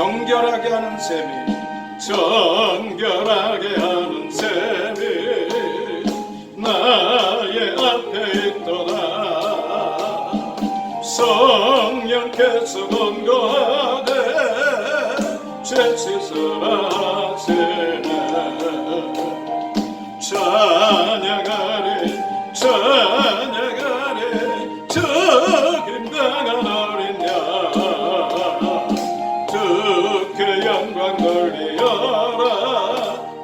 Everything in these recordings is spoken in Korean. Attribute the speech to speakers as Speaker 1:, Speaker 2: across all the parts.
Speaker 1: 정결하게 하는 셈이 정결하게 하는 셈이 나의 앞에 있도다. 성령께서 권고하되 죄 씻으라시네. 찬양하리 찬양하리 적임당한 어린 양 주께 영광 돌리어라.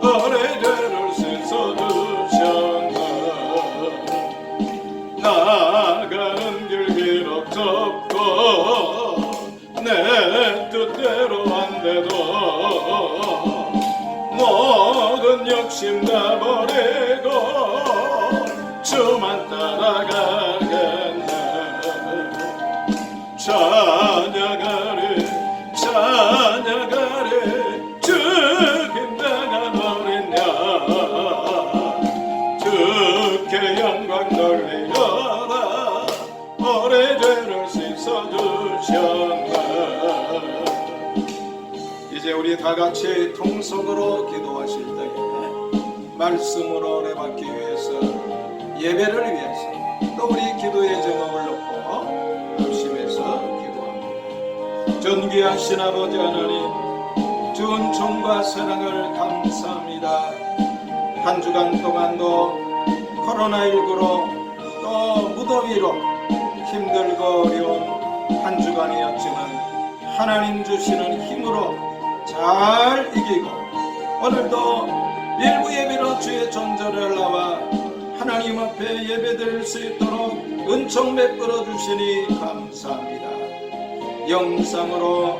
Speaker 1: 어린 죄를 씻어주셨네. 나가는 길 비록 좁고 내 뜻대로 안 돼도 모든 욕심 다 버리고 주만 따라가겠네. 찬양하리 찬양하리 죽임당한 어린 양 주께 영광 돌리어라. 오래 죄를 씻어주셨네. 이제 우리 다같이 통성으로 기도하실 때에 말씀으로 은혜받기 위해서, 예배를 위해서, 또 우리 기도의 제목을 놓고 합심해서 기도합니다. 존귀하신 아버지 하나님, 주은 총과 사랑을 감사합니다. 한 주간 동안도 코로나19로 또 무더위로 힘들고 어려운 한 주간이었지만 하나님 주시는 힘으로 잘 이기고 오늘도 일부 예배로 주의 존재를 나와 하나님 앞에 예배드릴 수 있도록 은총 베풀어 주시니 감사합니다. 영상으로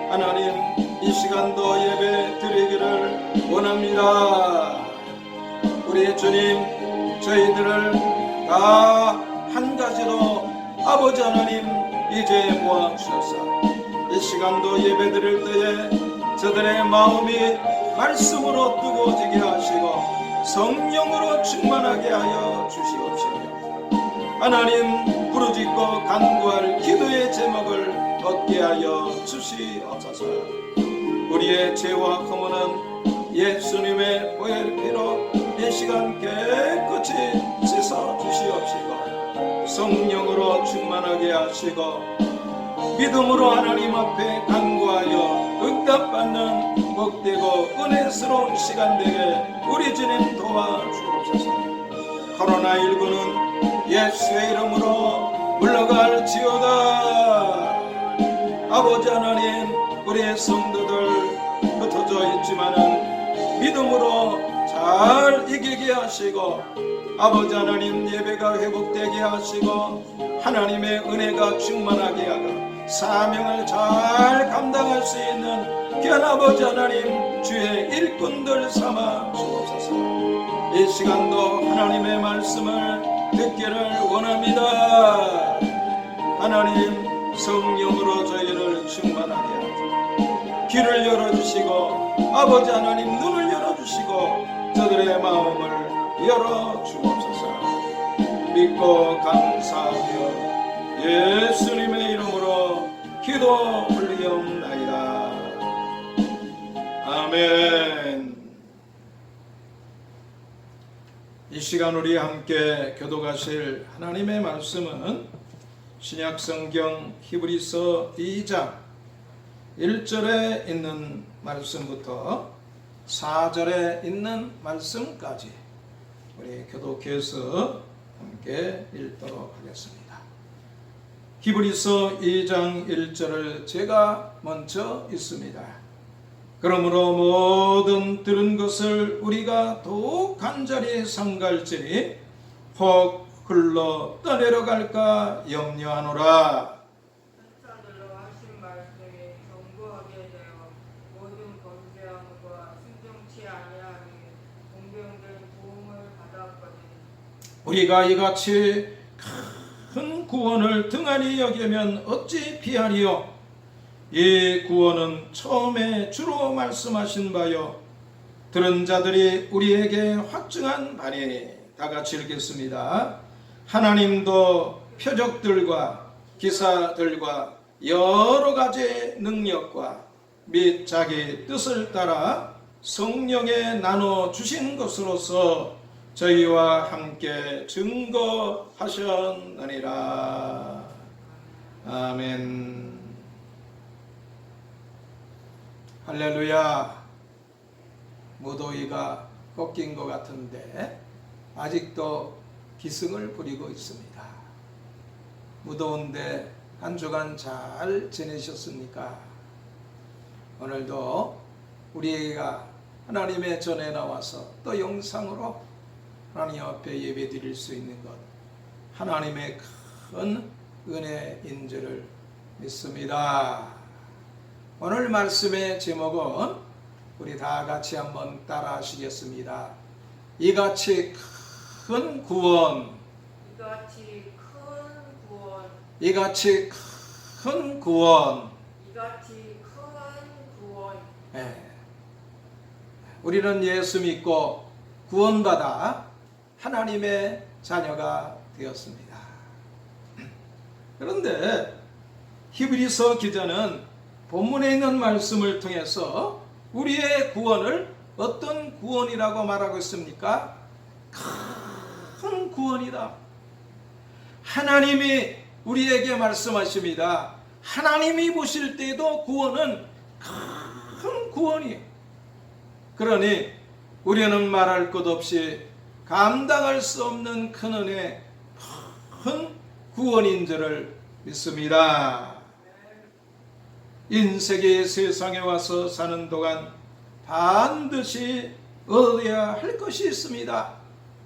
Speaker 1: 하나님 이 시간도 예배 드리기를 원합니다. 우리 주님, 저희들을 다 한 가지로 아버지 하나님 이제 모아주셔서 이 시간도 예배 드릴 때에 저들의 마음이 말씀으로 뜨거워지게 하시고 성령으로 충만하게 하여 주시옵시며 하나님 부르짖고 간구할 기도의 제목을 얻게 하여 주시옵소서. 우리의 죄와 허물은 예수님의 보혈 피로 이 시간 깨끗이 씻어 주시옵시고 성령으로 충만하게 하시고 믿음으로 하나님 앞에 간구하여 응답받는 복되고 은혜스러운 시간 되게 우리 주님 도와주옵소서. 코로나19는 예수의 이름으로 물러갈지어다. 아버지 하나님, 우리의 성도들 흩어져 있지만은 믿음으로 잘 이기게 하시고 아버지 하나님 예배가 회복되게 하시고 하나님의 은혜가 충만하게 하고 사명을 잘 감당할 수 있는 귀한 아버지 하나님 주의 일꾼들 삼아 주옵소서. 이 시간도 하나님의 말씀을 듣기를 원합니다. 하나님 성령으로 저희를 충만하게 하시고 귀를 열어주시고 아버지 하나님 눈을 열어주시고 저들의 마음을 열어주옵소서. 믿고 감사하며 예수님의 이름으로 기도 올리옵나이다. 아멘. 이 시간 우리 함께 교독하실 하나님의 말씀은 신약성경 히브리서 2장 1절에 있는 말씀부터 4절에 있는 말씀까지 우리 교독해서 함께 읽도록 하겠습니다. 히브리서 2장 1절을 제가 먼저 읽습니다. 그러므로 모든 들은 것을 우리가 더욱 간절히 삼갈지니 혹 흘러 떠내려갈까 염려하노라.
Speaker 2: 천사들로 하신 말씀이 견고하게 되어 모든 범죄함과 순종치 아니함이 공병된 도움을 받았거든.
Speaker 1: 우리가 이같이 큰 구원을 등한히 여기면 어찌 피하리요? 이 구원은 처음에 주로 말씀하신 바요 들은 자들이 우리에게 확증한 바니. 다같이 읽겠습니다. 하나님도 표적들과 기사들과 여러 가지 능력과 및 자기 뜻을 따라 성령에 나눠 주신 것으로서 저희와 함께 증거하셨느니라. 아멘. 할렐루야. 무더위가 꺾인 것 같은데 아직도 기승을 부리고 있습니다. 무더운데 한 주간 잘 지내셨습니까? 오늘도 우리가 하나님의 전에 나와서 또 영상으로 하나님 앞에 예배 드릴 수 있는 것, 하나님의 큰 은혜인 줄을 믿습니다. 오늘 말씀의 제목은 우리 다 같이 한번 따라 하시겠습니다. 이같이 큰 구원,
Speaker 2: 이같이 큰 구원,
Speaker 1: 이같이 큰 구원.
Speaker 2: 이같이 큰 구원.
Speaker 1: 우리는 예수 믿고 구원받아 하나님의 자녀가 되었습니다. 그런데 히브리서 기자는 본문에 있는 말씀을 통해서 우리의 구원을 어떤 구원이라고 말하고 있습니까? 큰 구원이다. 하나님이 우리에게 말씀하십니다. 하나님이 보실 때도 구원은 큰 구원이에요. 그러니 우리는 말할 것 없이 감당할 수 없는 큰 은혜, 큰 구원인 줄을 믿습니다. 인생의 세상에 와서 사는 동안 반드시 얻어야 할 것이 있습니다.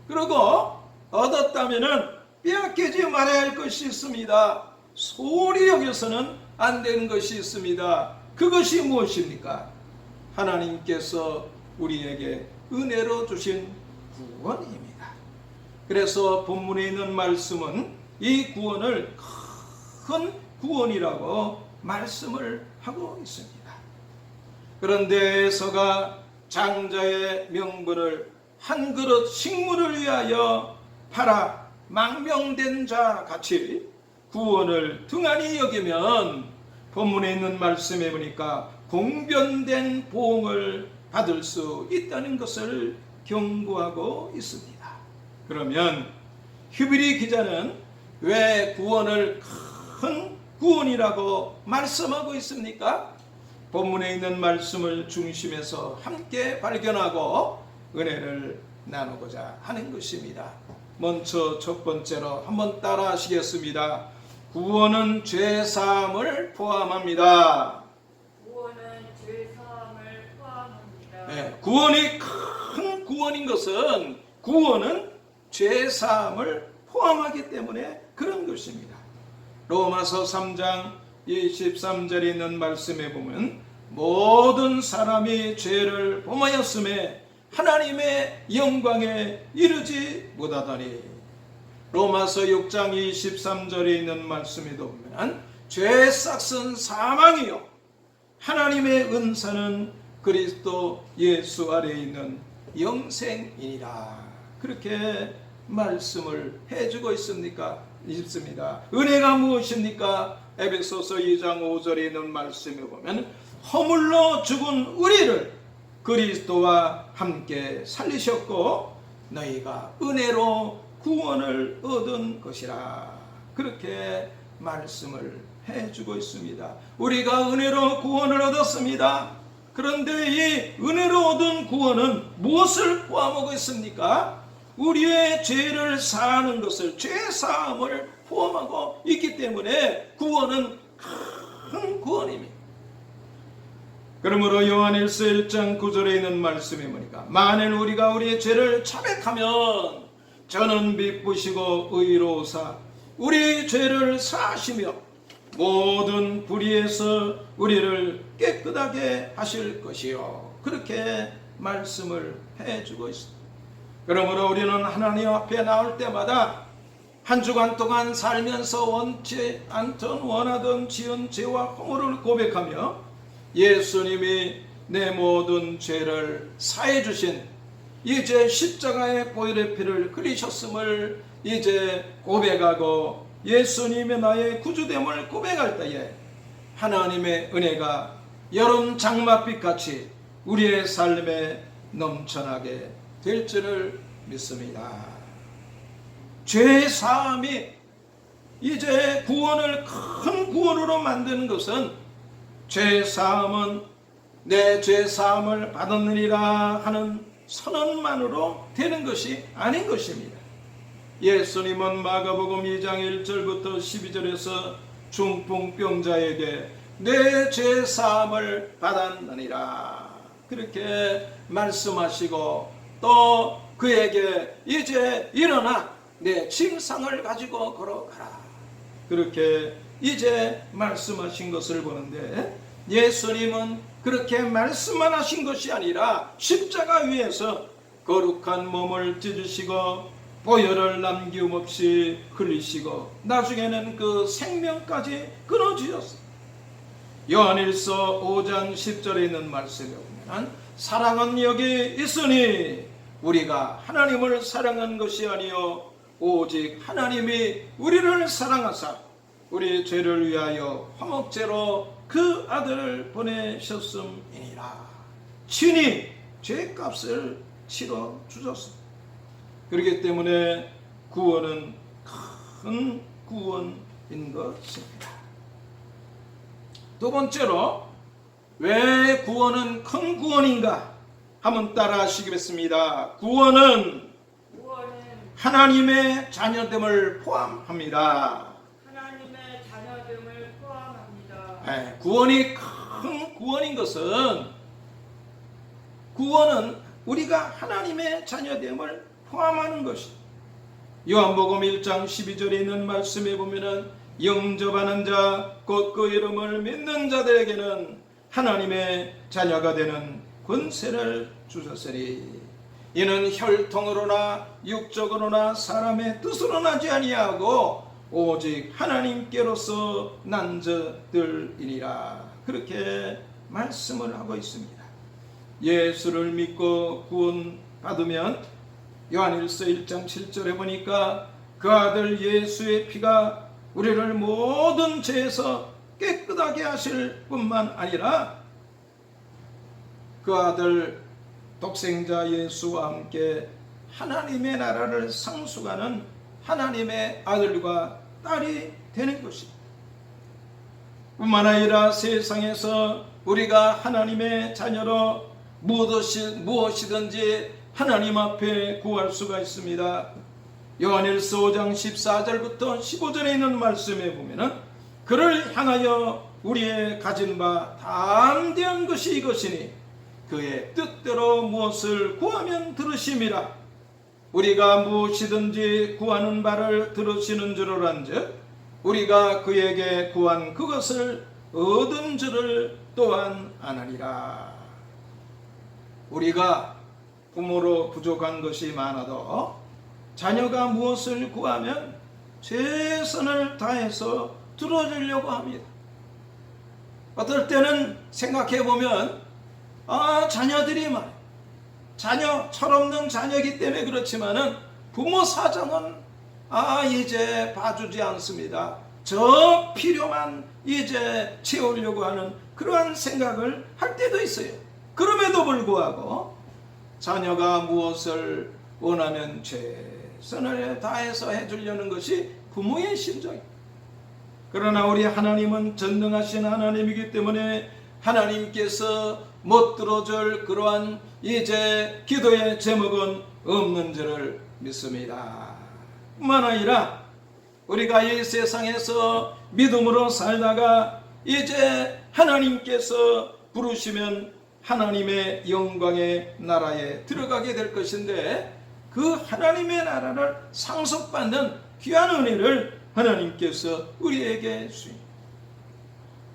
Speaker 1: 그리고 얻었다면 빼앗기지 말아야 할 것이 있습니다. 소홀히 여겨서는 안 되는 것이 있습니다. 그것이 무엇입니까? 하나님께서 우리에게 은혜로 주신 구원입니다. 그래서 본문에 있는 말씀은 이 구원을 큰 구원이라고 말씀을 하고 있습니다. 그런데 에서가 장자의 명분을 한 그릇 식물을 위하여 팔아 망명된 자 같이 구원을 등한히 여기면 본문에 있는 말씀에 보니까 공변된 보응을 받을 수 있다는 것을 경고하고 있습니다. 그러면 히브리 기자는 왜 구원을 큰 구원이라고 말씀하고 있습니까? 본문에 있는 말씀을 중심에서 함께 발견하고 은혜를 나누고자 하는 것입니다. 먼저 첫 번째로 한번 따라 하시겠습니다. 구원은 죄사함을 포함합니다.
Speaker 2: 구원은 죄사함을 포함합니다.
Speaker 1: 네, 구원이 큰 구원인 것은 구원은 죄사함을 포함하기 때문에 그런 것입니다. 로마서 3장 23절에 있는 말씀에 보면 모든 사람이 죄를 범하였음에 하나님의 영광에 이르지 못하더니, 로마서 6장 23절에 있는 말씀에도 보면 죄의 싹은 사망이요 하나님의 은사는 그리스도 예수 아래에 있는 영생이니라. 그렇게 말씀을 해주고 있습니다. 은혜가 무엇입니까? 에베소서 2장 5절에 있는 말씀에 보면 허물로 죽은 우리를 그리스도와 함께 살리셨고 너희가 은혜로 구원을 얻은 것이라. 그렇게 말씀을 해주고 있습니다. 우리가 은혜로 구원을 얻었습니다. 그런데 이 은혜로 얻은 구원은 무엇을 포함하고 있습니까? 우리의 죄를 사하는 것을, 죄사함을 포함하고 있기 때문에 구원은 큰 구원입니다. 그러므로 요한일서 1장 9절에 있는 말씀에 보니까 만일 우리가 우리의 죄를 자백하면 저는 미쁘시고 의로우사 우리 죄를 사하시며 모든 불의에서 우리를 깨끗하게 하실 것이요. 그렇게 말씀을 해주고 있습니다. 그러므로 우리는 하나님 앞에 나올 때마다 한 주간 동안 살면서 원치 않던 원하던 지은 죄와 허물을 고백하며 예수님이 내 모든 죄를 사해 주신 이제 십자가의 보혈의 피를 흘리셨음을 이제 고백하고 예수님의 나의 구주됨을 고백할 때에 하나님의 은혜가 여름 장맛빛 같이 우리의 삶에 넘쳐나게 될 줄을 믿습니다. 죄 사함이 이제 구원을 큰 구원으로 만드는 것은 죄 사함은 내 죄 사함을 받았느니라 하는 선언만으로 되는 것이 아닌 것입니다. 예수님은 마가복음 2장 1절부터 12절에서 중풍병자에게 내 죄 사함을 받았느니라 그렇게 말씀하시고 또 그에게 이제 일어나 내 침상을 가지고 걸어가라 그렇게 이제 말씀하신 것을 보는데, 예수님은 그렇게 말씀만 하신 것이 아니라 십자가 위에서 거룩한 몸을 찢으시고 보혈을 남김없이 흘리시고 나중에는 그 생명까지 끊어주셨어요. 요한일서 5장 10절에 있는 말씀에 보면 사랑은 여기 있으니 우리가 하나님을 사랑한 것이 아니요 오직 하나님이 우리를 사랑하사 우리 죄를 위하여 화목제로 그 아들을 보내셨음이니라. 친히 죄값을 치러 주셨습니다. 그렇기 때문에 구원은 큰 구원인 것입니다. 두 번째로 왜 구원은 큰 구원인가 한번 따라 하시겠습니다. 구원은 하나님의 자녀됨을 포함합니다.
Speaker 2: 하나님의 자녀됨을 포함합니다.
Speaker 1: 네, 구원이 큰 구원인 것은 구원은 우리가 하나님의 자녀됨을 포함하는 것이. 요한복음 1장 12절에 있는 말씀에 보면은 영접하는 자 곧 그 이름을 믿는 자들에게는 하나님의 자녀가 되는 권세를 주셨으니 이는 혈통으로나 육적으로나 사람의 뜻으로 나지 아니하고 오직 하나님께로서 난 자들이니라 그렇게 말씀을 하고 있습니다. 예수를 믿고 구원 받으면 요한일서 1장 7절에 보니까 그 아들 예수의 피가 우리를 모든 죄에서 깨끗하게 하실 뿐만 아니라 그 아들 독생자 예수와 함께 하나님의 나라를 상속하는 하나님의 아들과 딸이 되는 것입니다. 뿐만 아니라 세상에서 우리가 하나님의 자녀로 무엇이든지 하나님 앞에 구할 수가 있습니다. 요한일서 5장 14절부터 15절에 있는 말씀에 보면은 그를 향하여 우리의 가진 바 담대한 것이 이것이니 그의 뜻대로 무엇을 구하면 들으심이라. 우리가 무엇이든지 구하는 바를 들으시는 줄을 안즉 우리가 그에게 구한 그것을 얻은 줄을 또한 아나니라. 우리가 부모로 부족한 것이 많아도 자녀가 무엇을 구하면 최선을 다해서 들어주려고 합니다. 어떨 때는 생각해 보면 자녀들이 자녀 철없는 자녀이기 때문에 그렇지만은 부모 사정은 이제 봐주지 않습니다. 저 필요만 이제 채우려고 하는 그러한 생각을 할 때도 있어요. 그럼에도 불구하고 자녀가 무엇을 원하면 최선을 다해서 해주려는 것이 부모의 심정입니다. 그러나 우리 하나님은 전능하신 하나님이기 때문에 하나님께서 못 들어줄 그러한 이제 기도의 제목은 없는 줄을 믿습니다. 뿐만 아니라 우리가 이 세상에서 믿음으로 살다가 이제 하나님께서 부르시면 하나님의 영광의 나라에 들어가게 될 것인데 그 하나님의 나라를 상속받는 귀한 은혜를 하나님께서 우리에게 주십니다.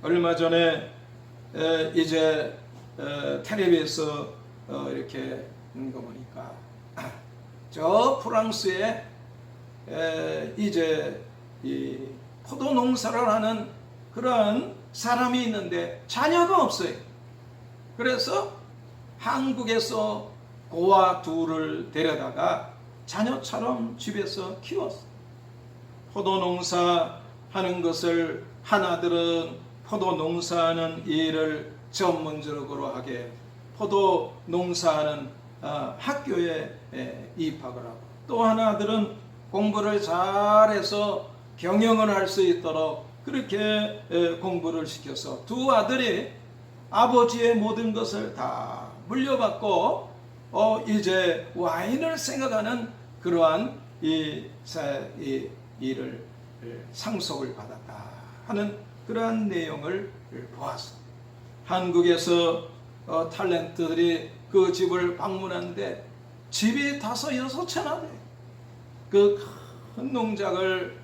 Speaker 1: 얼마 전에 이제 텔레비에서 이렇게 있는 거 보니까 저 프랑스에 이제 이 포도 농사를 하는 그런 사람이 있는데 자녀가 없어요. 그래서 한국에서 고아 둘을 데려다가 자녀처럼 집에서 키웠어. 포도 농사 하는 것을 하나들은 포도 농사하는 일을 전문적으로 하게 포도 농사하는 학교에 입학을 하고, 또 하나들은 공부를 잘해서 경영을 할 수 있도록 그렇게 공부를 시켜서 두 아들이 아버지의 모든 것을 다 물려받고 이제 와인을 생각하는 그러한 이 일을 상속을 받았다 하는 그러한 내용을 보았습니다. 한국에서 탤런트들이 그 집을 방문하는데 집이 5-6채나 돼요. 그 큰 농장을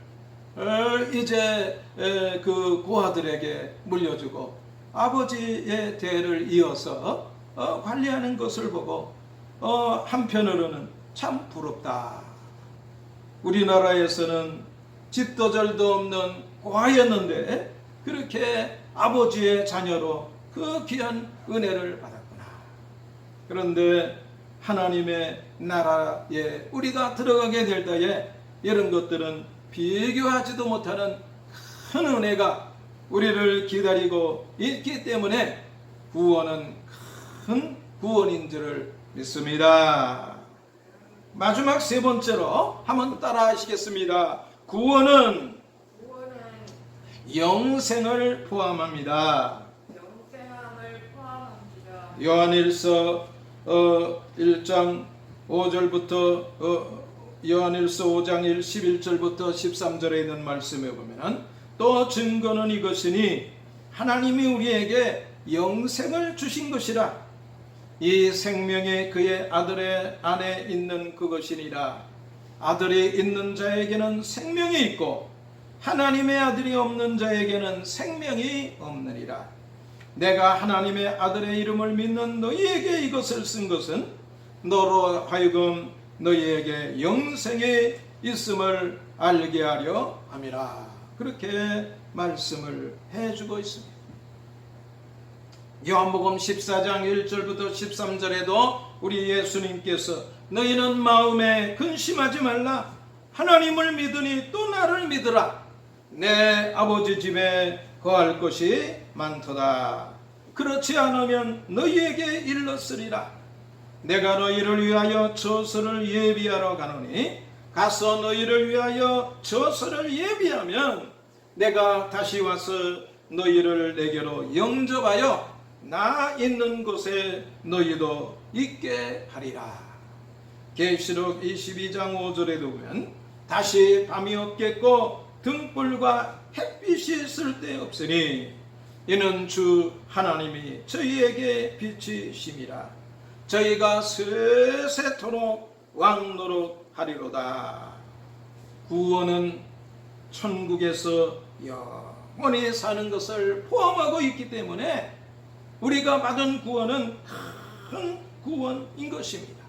Speaker 1: 이제 그 고아들에게 물려주고 아버지의 대를 이어서 관리하는 것을 보고 한편으로는 참 부럽다. 우리나라에서는 집도 절도 없는 고아였는데 그렇게 아버지의 자녀로 그 귀한 은혜를 받았구나. 그런데 하나님의 나라에 우리가 들어가게 될 때에 이런 것들은 비교하지도 못하는 큰 은혜가 우리를 기다리고 있기 때문에 구원은 큰 구원인 줄을 믿습니다. 마지막 세 번째로 한번 따라 하시겠습니다. 구원은 영생을 포함합니다.
Speaker 2: 영생함을 포함합니다.
Speaker 1: 요한일서 1장 5절부터 요한일서 5장 11절부터 13절에 있는 말씀에 보면 또 증거는 이것이니 하나님이 우리에게 영생을 주신 것이라. 이 생명이 그의 아들의 안에 있는 그것이니라. 아들이 있는 자에게는 생명이 있고 하나님의 아들이 없는 자에게는 생명이 없느니라. 내가 하나님의 아들의 이름을 믿는 너희에게 이것을 쓴 것은 너로 하여금 너희에게 영생이 있음을 알게 하려 함이라. 그렇게 말씀을 해주고 있습니다. 요한복음 14장 1절부터 13절에도 우리 예수님께서 너희는 마음에 근심하지 말라. 하나님을 믿으니 또 나를 믿으라. 내 아버지 집에 거할 것이 많도다. 그렇지 않으면 너희에게 일렀으리라. 내가 너희를 위하여 처소를 예비하러 가노니 가서 너희를 위하여 처소를 예비하면 내가 다시 와서 너희를 내게로 영접하여 나 있는 곳에 너희도 있게 하리라. 계시록 22장 5절에도 보면 다시 밤이 없겠고 등불과 햇빛이 쓸데없으니 이는 주 하나님이 저희에게 빛이심이라. 저희가 세세토록 왕노릇 하리로다. 구원은 천국에서 영원히 사는 것을 포함하고 있기 때문에 우리가 받은 구원은 큰 구원인 것입니다.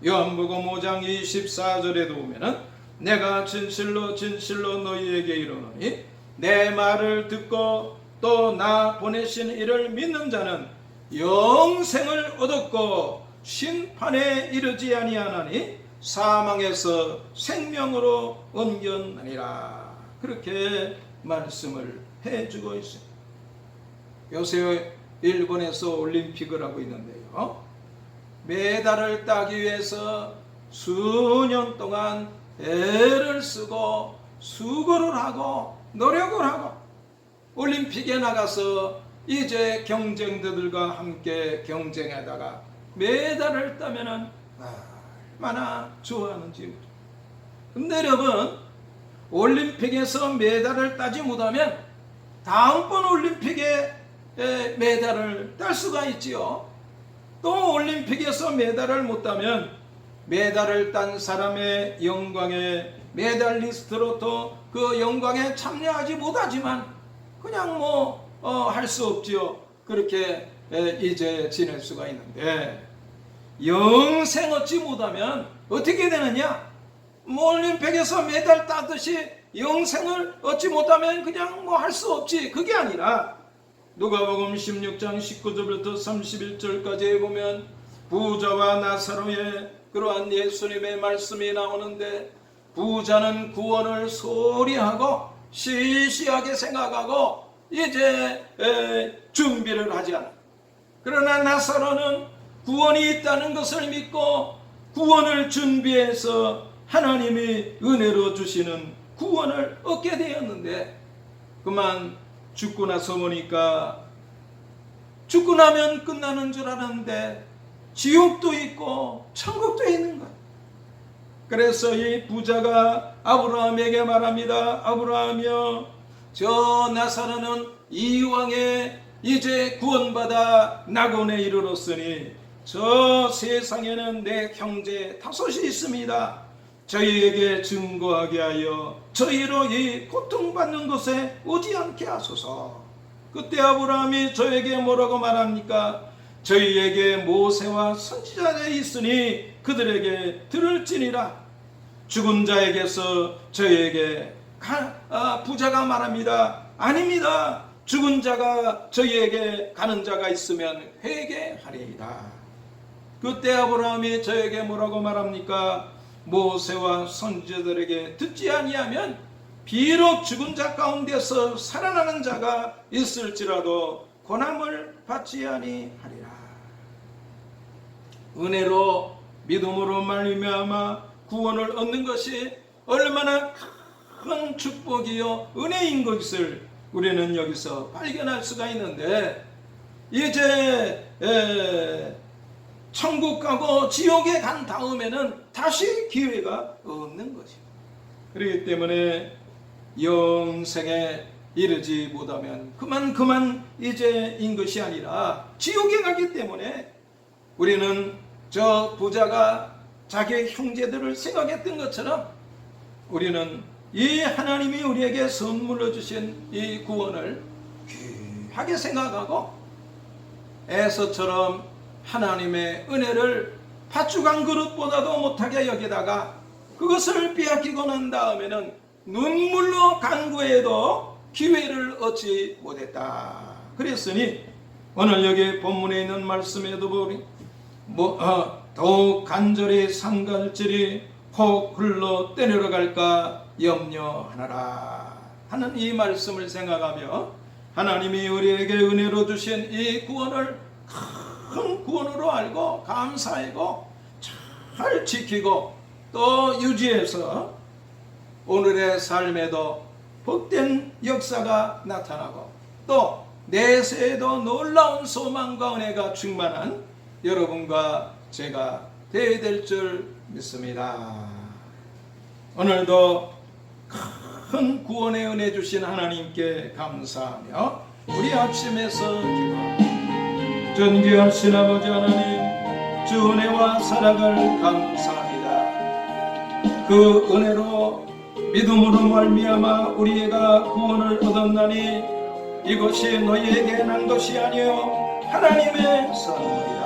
Speaker 1: 요한복음 5장 24절에도 보면은 내가 진실로 진실로 너희에게 이르노니 내 말을 듣고 또 나 보내신 이를 믿는 자는 영생을 얻었고 심판에 이르지 아니하나니 사망에서 생명으로 옮겼느니라. 그렇게 말씀을 해주고 있습니다. 요새 일본에서 올림픽을 하고 있는데요, 메달을 따기 위해서 수년 동안 애를 쓰고 수고를 하고 노력을 하고 올림픽에 나가서 이제 경쟁자들과 함께 경쟁하다가 메달을 따면은 얼마나 좋아하는지. 근데 여러분, 올림픽에서 메달을 따지 못하면 다음번 올림픽에 메달을 딸 수가 있지요. 또 올림픽에서 메달을 못 따면 메달을 딴 사람의 영광에 메달리스트로도 그 영광에 참여하지 못하지만 그냥 할 수 없지요. 그렇게 이제 지낼 수가 있는데 영생 얻지 못하면 어떻게 되느냐? 올림픽에서 메달 따듯이 영생을 얻지 못하면 그냥 할 수 없지. 그게 아니라 누가복음 16장 19절부터 31절까지 보면 부자와 나사로의 그러한 예수님의 말씀이 나오는데 부자는 구원을 소홀히 하고 시시하게 생각하고 이제 준비를 하지 않아. 그러나 나사로는 구원이 있다는 것을 믿고 구원을 준비해서 하나님이 은혜로 주시는 구원을 얻게 되었는데, 그만 죽고 나서 보니까 죽고 나면 끝나는 줄 알았는데 지옥도 있고 천국도 있는 거예요. 그래서 이 부자가 아브라함에게 말합니다. 아브라함이여, 저 나사로는 이왕에 이제 구원받아 낙원에 이르렀으니 저 세상에는 내 형제 5이 있습니다. 저희에게 증거하게 하여 저희로 이 고통받는 곳에 오지 않게 하소서. 그때 아브라함이 저에게 뭐라고 말합니까? 저희에게 모세와 선지자들이 있으니 그들에게 들을지니라. 죽은 자에게서 저희에게 부자가 말합니다. 아닙니다. 죽은 자가 저희에게 가는 자가 있으면 회개하리이다. 그때 아브라함이 저에게 뭐라고 말합니까? 모세와 선지자들에게 듣지 아니하면 비록 죽은 자 가운데서 살아나는 자가 있을지라도 고난을 받지 아니하리라. 은혜로 믿음으로 말미암아 구원을 얻는 것이 얼마나 큰 축복이요 은혜인 것을 우리는 여기서 발견할 수가 있는데, 이제 천국 가고 지옥에 간 다음에는 다시 기회가 없는 것이죠. 그렇기 때문에 영생에 이르지 못하면 그만 이제인 것이 아니라 지옥에 가기 때문에 우리는 저 부자가 자기의 형제들을 생각했던 것처럼 우리는 이 하나님이 우리에게 선물로 주신 이 구원을 귀하게 생각하고 에서처럼 하나님의 은혜를 팥죽 한 그릇보다도 못하게 여기다가 그것을 빼앗기고 난 다음에는 눈물로 간구해도 기회를 얻지 못했다. 그랬으니 오늘 여기 본문에 있는 말씀에도 보니 더욱 간절히 상갈질이 혹 흘러 때려러 갈까 염려하노라 하는 이 말씀을 생각하며 하나님이 우리에게 은혜로 주신 이 구원을 큰 구원으로 알고 감사하고 잘 지키고 또 유지해서 오늘의 삶에도 복된 역사가 나타나고 또 내세에도 놀라운 소망과 은혜가 충만한 여러분과 제가 되어야 될 줄 믿습니다. 오늘도 큰 구원의 은혜 주신 하나님께 감사하며 우리 아침에서 기도합니다. 존귀하신 아버지 하나님, 주 은혜와 사랑을 감사합니다. 그 은혜로 믿음으로 말미암아 우리가 구원을 얻었나니 이것이 너희에게 난 것이 아니요 하나님의 선물이다.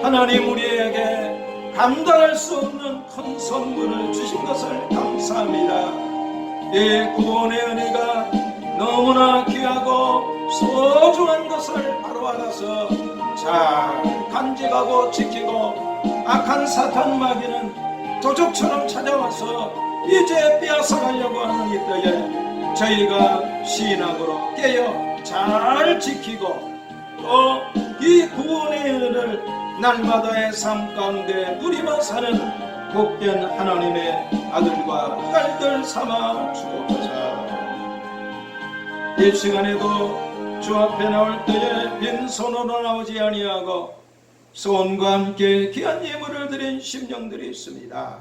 Speaker 1: 하나님 우리에게 감당할 수 없는 큰 선물을 주신 것을 감사합니다. 이 구원의 은혜가 너무나 귀하고 소중한 것을 바로 알아서 잘 간직하고 지키고 악한 사탄 마귀는 도적처럼 찾아와서 이제 빼앗아가려고 하는 이때에 저희가 신앙으로 깨어 잘 지키고 또 이 구원의 은혜를 날마다의 삶 가운데 누리며 사는 복된 하나님의 아들과 딸들 삼아 주옵소서. 이 시간에도 주 앞에 나올 때에 빈손으로 나오지 아니하고 소원과 함께 귀한 예물을 드린 심령들이 있습니다.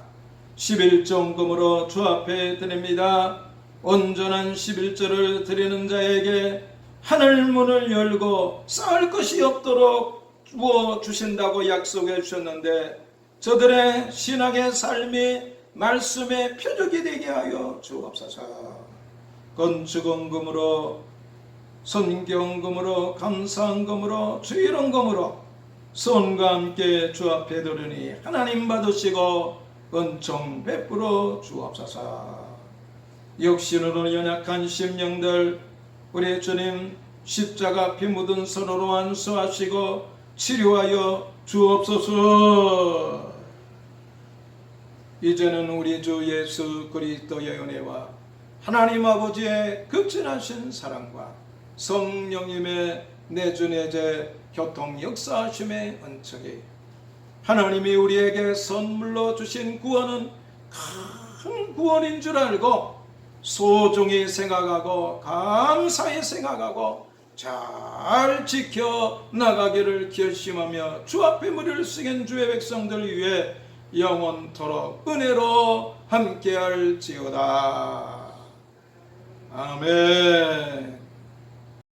Speaker 1: 11종금으로 주 앞에 드립니다. 온전한 11절을 드리는 자에게 하늘 문을 열고 쌓을 것이 없도록 주어 주신다고 약속해 주셨는데 저들의 신앙의 삶이 말씀의 표적이 되게 하여 주옵소서. 건축원금으로 선경금으로 감사원금으로 주일원금으로 손과 함께 주 앞에 드리니 하나님 받으시고 은총 베풀어 주옵소서. 육신으로 연약한 심령들 우리 주님 십자가 피 묻은 손으로 안수하시고 치료하여 주옵소서. 이제는 우리 주 예수 그리스도의 은혜와 하나님 아버지의 극진하신 사랑과 성령님의 내주내제 교통 역사하심의 은총이 하나님이 우리에게 선물로 주신 구원은 큰 구원인 줄 알고 소중히 생각하고 감사히 생각하고 잘 지켜 나가기를 결심하며 주 앞에 무리를 숙인 주의 백성들 위해 영원토록 은혜로 함께할지어다. 아멘.